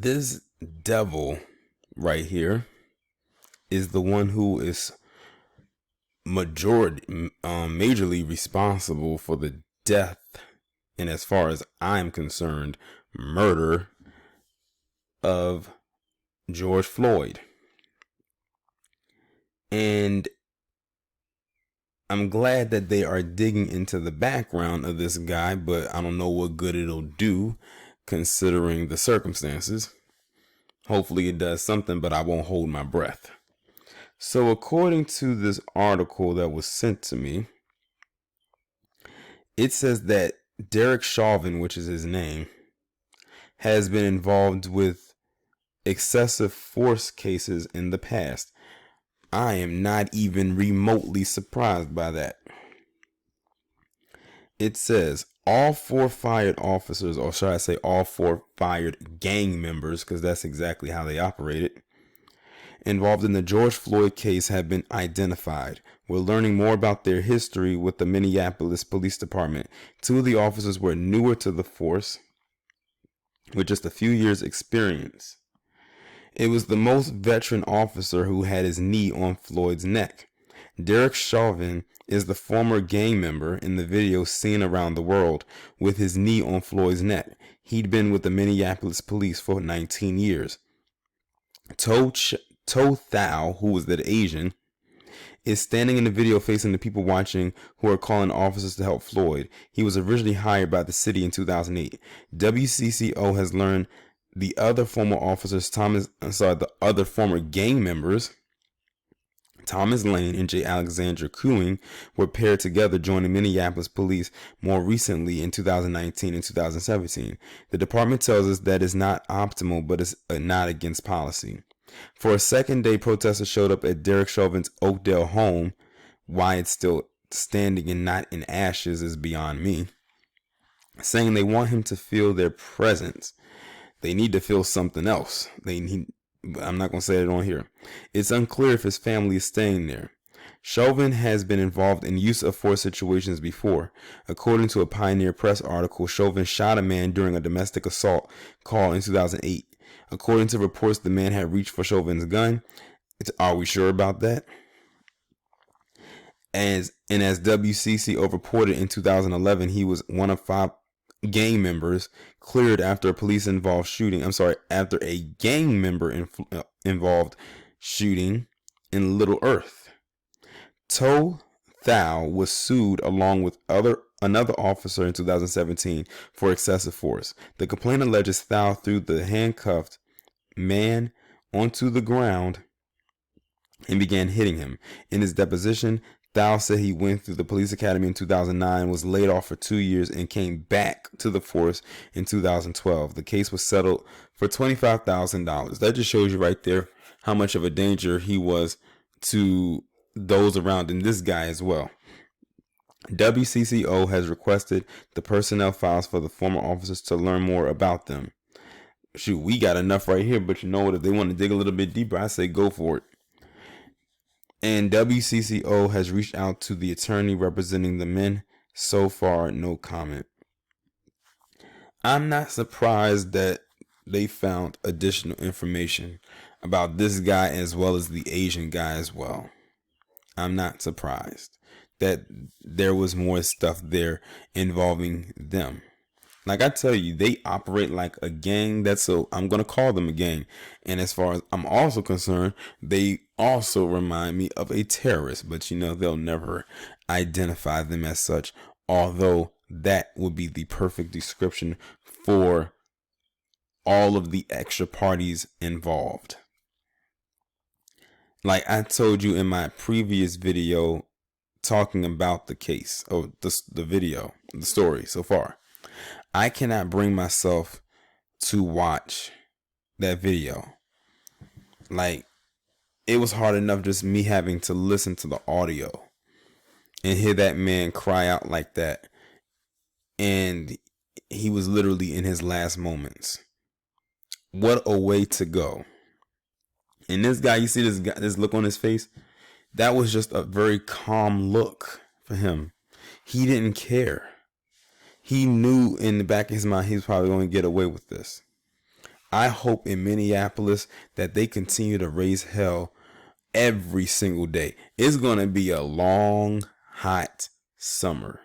This devil right here is the one who is majorly responsible for the death, and as far as I'm concerned, murder of George Floyd. And I'm glad that they are digging into the background of this guy, but I don't know what good it'll do considering the circumstances. Hopefully it does something, but I won't hold my breath. So according to this article that was sent to me, it says that Derek Chauvin, which is his name, has been involved with excessive force cases in the past. I am not even remotely surprised by that. It says all four fired officers, or should I say all four fired gang members, because that's exactly how they operated, involved in the George Floyd case have been identified. We're learning more about their history with the Minneapolis Police Department. Two of the officers were newer to the force with just a few years' experience. It was the most veteran officer who had his knee on Floyd's neck. Derek Chauvin is the former gang member in the video seen around the world with his knee on Floyd's neck. He'd been with the Minneapolis police for 19 years. To Thao, who was the Asian, is standing in the video facing the people watching who are calling officers to help Floyd. He was originally hired by the city in 2008. WCCO has learned the other former officers, the other former gang members, Thomas Lane and J. Alexander Cuing, were paired together, joining Minneapolis police more recently in 2019 and 2017. The department tells us that it's not optimal, but it's not against policy. For a second day, protesters showed up at Derek Chauvin's Oakdale home. Why it's still standing and not in ashes is beyond me. Saying they want him to feel their presence. They need to feel something else. I'm not going to say it on here. It's unclear if his family is staying there. Chauvin has been involved in use of force situations before. According to a Pioneer Press article, Chauvin shot a man during a domestic assault call in 2008. According to reports, the man had reached for Chauvin's gun. Are we sure about that? As WCCO reported in 2011, he was one of 5 gang members cleared after a after a gang member involved shooting in Little Earth. To Thao was sued along with another officer in 2017 for excessive force. The complaint alleges Thao threw the handcuffed man onto the ground and began hitting him. In his deposition, Thao said he went through the police academy in 2009, was laid off for 2 years, and came back to the force in 2012. The case was settled for $25,000. That just shows you right there how much of a danger he was to those around him, this guy as well. WCCO has requested the personnel files for the former officers to learn more about them. Shoot, we got enough right here, but you know what? If they want to dig a little bit deeper, I say go for it. And WCCO has reached out to the attorney representing the men. So far, no comment. I'm not surprised that they found additional information about this guy as well as the Asian guy as well. I'm not surprised that there was more stuff there involving them. Like I tell you, they operate like a gang. I'm going to call them a gang. And as far as I'm also concerned, they also remind me of a terrorist. But they'll never identify them as such. Although that would be the perfect description for all of the extra parties involved. Like I told you in my previous video talking about the case, or the story so far. I cannot bring myself to watch that video. Like, it was hard enough just me having to listen to the audio and hear that man cry out like that. And he was literally in his last moments. What a way to go. And this guy, you see this look on his face? That was just a very calm look for him. He didn't care. He knew in the back of his mind he was probably going to get away with this. I hope in Minneapolis that they continue to raise hell every single day. It's going to be a long, hot summer.